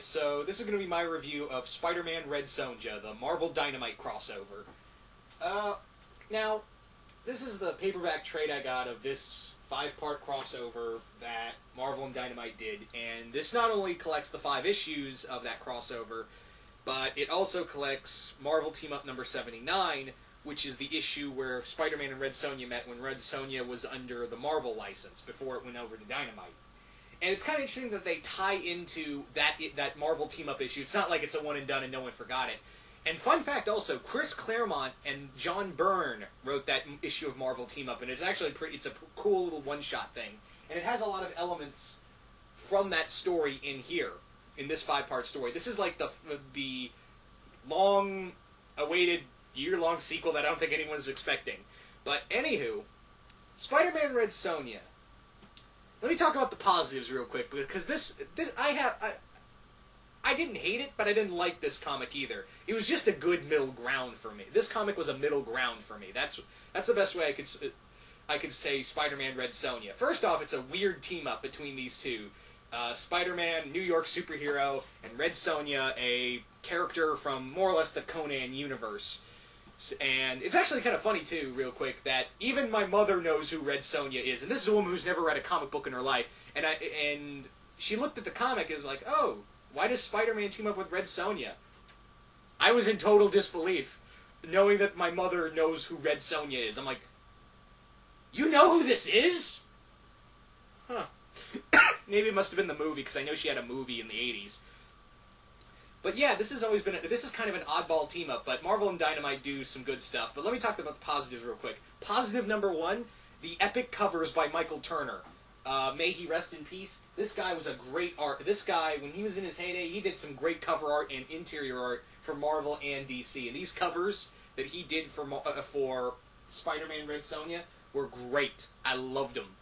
Alright, so this is going to be my review of Spider-Man Red Sonja, the Marvel Dynamite crossover. Now, this is the paperback trade I got of this 5-part crossover that Marvel and Dynamite did, and this not only collects the 5 issues of that crossover, but it also collects Marvel Team Up number 79, which is the issue where Spider-Man and Red Sonja met when Red Sonja was under the Marvel license, before it went over to Dynamite. And it's kind of interesting that they tie into that Marvel Team-Up issue. It's not like it's a one-and-done and no one forgot it. And fun fact also, Chris Claremont and John Byrne wrote that issue of Marvel Team-Up, and it's actually it's a cool little one-shot thing. And it has a lot of elements from that story in here, in this 5-part story. This is like the long-awaited, year-long sequel that I don't think anyone was expecting. But anywho, Spider-Man Red Sonja. Let me talk about the positives real quick, because I didn't hate it, but I didn't like this comic either. It was just a good middle ground for me. This comic was a middle ground for me. That's the best way I could say Spider-Man Red Sonja. First off, it's a weird team-up between these two. Spider-Man, New York superhero, and Red Sonja, a character from more or less the Conan universe. And it's actually kind of funny, too, real quick, that even my mother knows who Red Sonja is. And this is a woman who's never read a comic book in her life. And she looked at the comic and was like, oh, why does Spider-Man team up with Red Sonja? I was in total disbelief, knowing that my mother knows who Red Sonja is. I'm like, you know who this is? Huh. Maybe it must have been the movie, because I know she had a movie in the 80s. But yeah, this is kind of an oddball team-up, but Marvel and Dynamite do some good stuff. But let me talk about the positives real quick. Positive number 1, the epic covers by Michael Turner. May he rest in peace. This guy was a great art. This guy, when he was in his heyday, he did some great cover art and interior art for Marvel and DC. And these covers that he did for Spider-Man Red Sonja were great. I loved them.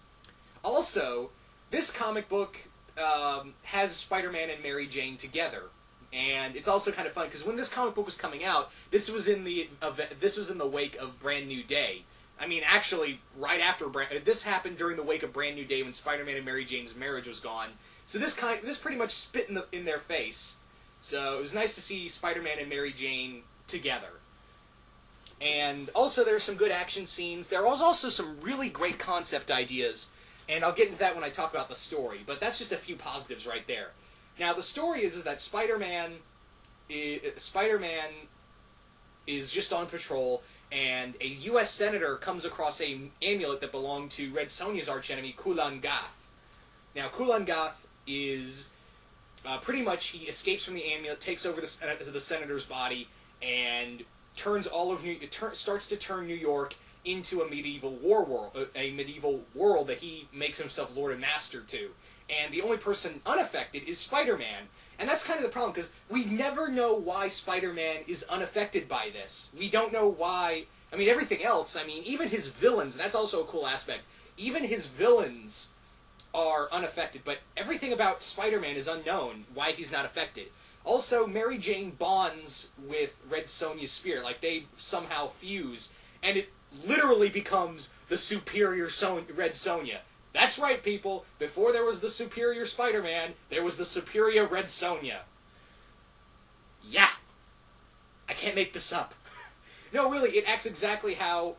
Also, this comic book has Spider-Man and Mary Jane together. And it's also kind of fun, because when this comic book was coming out, this was in the wake of Brand New Day. I mean, actually, right after this happened during the wake of Brand New Day when Spider-Man and Mary Jane's marriage was gone. So this pretty much spit in their face. So it was nice to see Spider-Man and Mary Jane together. And also, there's some good action scenes. There was also some really great concept ideas, and I'll get into that when I talk about the story. But that's just a few positives right there. Now, the story is that Spider-Man is just on patrol, and a U.S. senator comes across an amulet that belonged to Red Sonja's archenemy, Kulan Gath. Now, Kulan Gath is pretty much, he escapes from the amulet, takes over the senator's body, and starts to turn New York into a medieval world that he makes himself lord and master to. And the only person unaffected is Spider-Man. And that's kind of the problem, because we never know why Spider-Man is unaffected by this. We don't know why. I mean, everything else, I mean, even his villains, that's also a cool aspect. Even his villains are unaffected, but everything about Spider-Man is unknown, why he's not affected. Also, Mary Jane bonds with Red Sonja's spirit, like they somehow fuse, and it literally becomes the superior Red Sonja. That's right, people. Before there was the superior Spider-Man, there was the superior Red Sonja. Yeah. I can't make this up. No, really, it acts exactly how,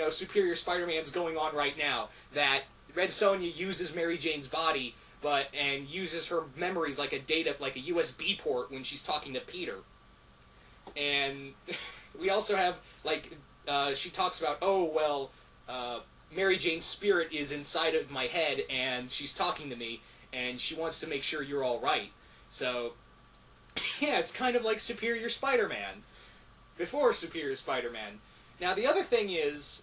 superior Spider-Man's going on right now. That Red Sonja uses Mary Jane's body, and uses her memories like a USB port when she's talking to Peter. And we also have, she talks about, Mary Jane's spirit is inside of my head, and she's talking to me, and she wants to make sure you're all right. So, yeah, it's kind of like Superior Spider-Man. Before Superior Spider-Man. Now, the other thing is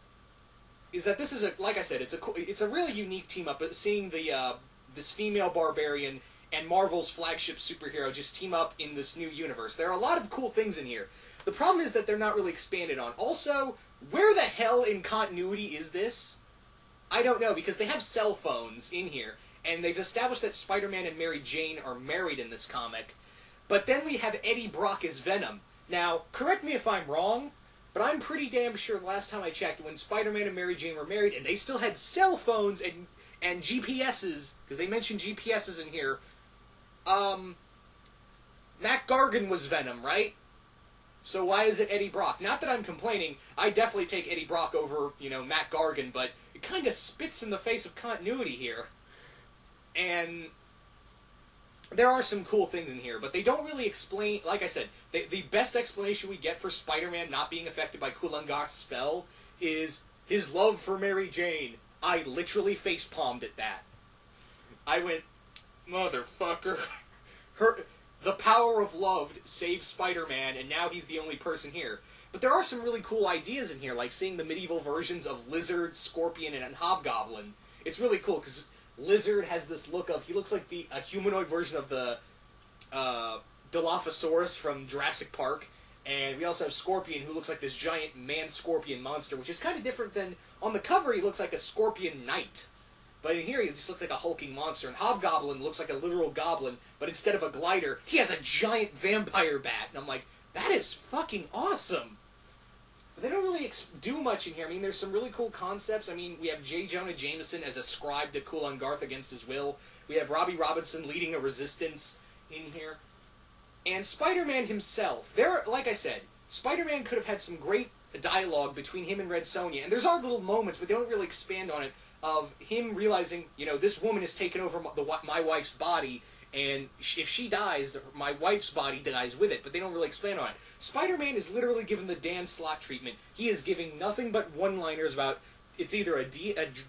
that this is like I said, it's a really unique team-up, but seeing this female barbarian and Marvel's flagship superhero just team up in this new universe. There are a lot of cool things in here. The problem is that they're not really expanded on. Also, where the hell in continuity is this? I don't know, because they have cell phones in here, and they've established that Spider-Man and Mary Jane are married in this comic, but then we have Eddie Brock as Venom. Now, correct me if I'm wrong, but I'm pretty damn sure the last time I checked, when Spider-Man and Mary Jane were married, and they still had cell phones and GPSs, because they mentioned GPSs in here, Mac Gargan was Venom, right? So why is it Eddie Brock? Not that I'm complaining. I definitely take Eddie Brock over, Mac Gargan, but it kind of spits in the face of continuity here. And there are some cool things in here, but they don't really explain... Like I said, the best explanation we get for Spider-Man not being affected by Kulan Gath's spell is his love for Mary Jane. I literally facepalmed at that. I went, motherfucker. The power of love saved Spider-Man, and now he's the only person here. But there are some really cool ideas in here, like seeing the medieval versions of Lizard, Scorpion, and Hobgoblin. It's really cool, because Lizard has this look of... He looks like a humanoid version of the Dilophosaurus from Jurassic Park. And we also have Scorpion, who looks like this giant man-scorpion monster, which is kind of different than... On the cover, he looks like a scorpion knight. But in here, he just looks like a hulking monster. And Hobgoblin looks like a literal goblin, but instead of a glider, he has a giant vampire bat. And I'm like, that is fucking awesome! But they don't really do much in here. I mean, there's some really cool concepts. I mean, we have J. Jonah Jameson as a scribe to Kulan Gath against his will. We have Robbie Robinson leading a resistance in here. And Spider-Man himself, like I said, Spider-Man could have had some great dialogue between him and Red Sonja. And there's our little moments, but they don't really expand on it, of him realizing, this woman has taken over my wife's body, and if she dies, my wife's body dies with it, but they don't really expand on it. Spider-Man is literally given the Dan Slott treatment. He is giving nothing but one-liners about, it's either a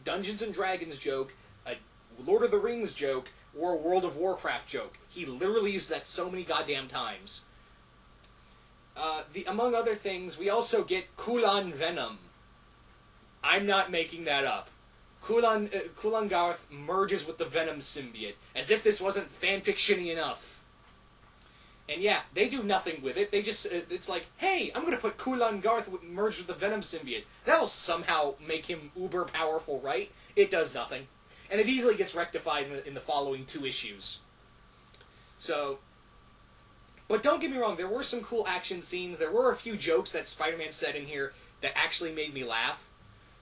Dungeons & Dragons joke, a Lord of the Rings joke, or a World of Warcraft joke. He literally uses that so many goddamn times. Among other things, we also get Kulan Venom. I'm not making that up. Kulan Gath merges with the Venom symbiote, as if this wasn't fanfiction-y enough. And yeah, they do nothing with it. They just, it's like, hey, I'm gonna put Kulan Gath merge with the Venom symbiote. That'll somehow make him uber powerful, right? It does nothing. And it easily gets rectified in the following 2 issues. So, but don't get me wrong, there were some cool action scenes. There were a few jokes that Spider-Man said in here that actually made me laugh.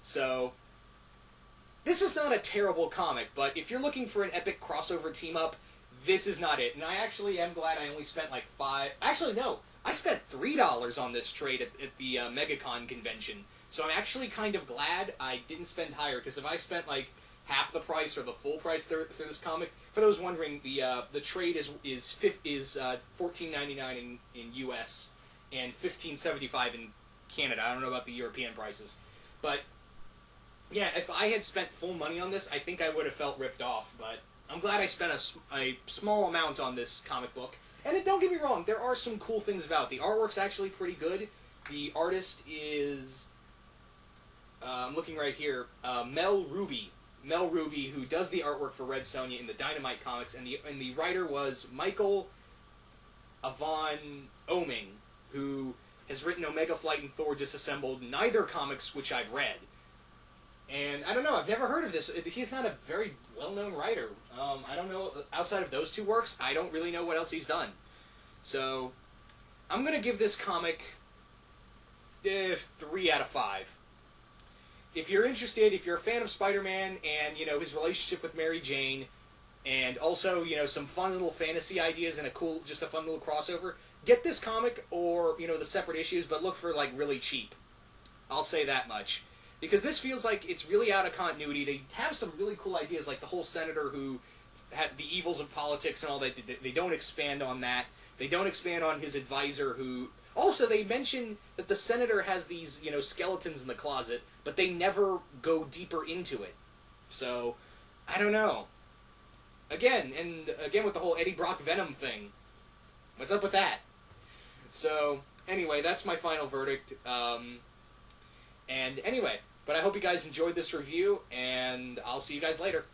So, this is not a terrible comic, but if you're looking for an epic crossover team-up, this is not it. And I actually am glad I only spent like $5... Actually, no. I spent $3 on this trade at the MegaCon convention. So I'm actually kind of glad I didn't spend higher, because if I spent like half the price or the full price for this comic, for those wondering, the trade is $14.99 in US and $15.75 in Canada. I don't know about the European prices, but yeah, if I had spent full money on this, I think I would have felt ripped off, but I'm glad I spent a small amount on this comic book. And don't get me wrong, there are some cool things about it. The artwork's actually pretty good. The artist is, I'm looking right here, Mel Ruby. Mel Ruby, who does the artwork for Red Sonja in the Dynamite comics, and the writer was Michael Avon Oeming, who has written Omega Flight and Thor Disassembled, neither comics which I've read. And I don't know, I've never heard of this. He's not a very well-known writer. I don't know, outside of those 2 works, I don't really know what else he's done. So, I'm going to give this comic 3 out of 5. If you're interested, if you're a fan of Spider-Man and, his relationship with Mary Jane, and also, some fun little fantasy ideas and just a fun little crossover, get this comic or, the separate issues, but look for, really cheap. I'll say that much. Because this feels like it's really out of continuity. They have some really cool ideas, like the whole senator who had the evils of politics and all that. They don't expand on that. They don't expand on his advisor who... Also, they mention that the senator has these, skeletons in the closet, but they never go deeper into it. So, I don't know. Again with the whole Eddie Brock Venom thing. What's up with that? So, anyway, that's my final verdict. And anyway, but I hope you guys enjoyed this review, and I'll see you guys later.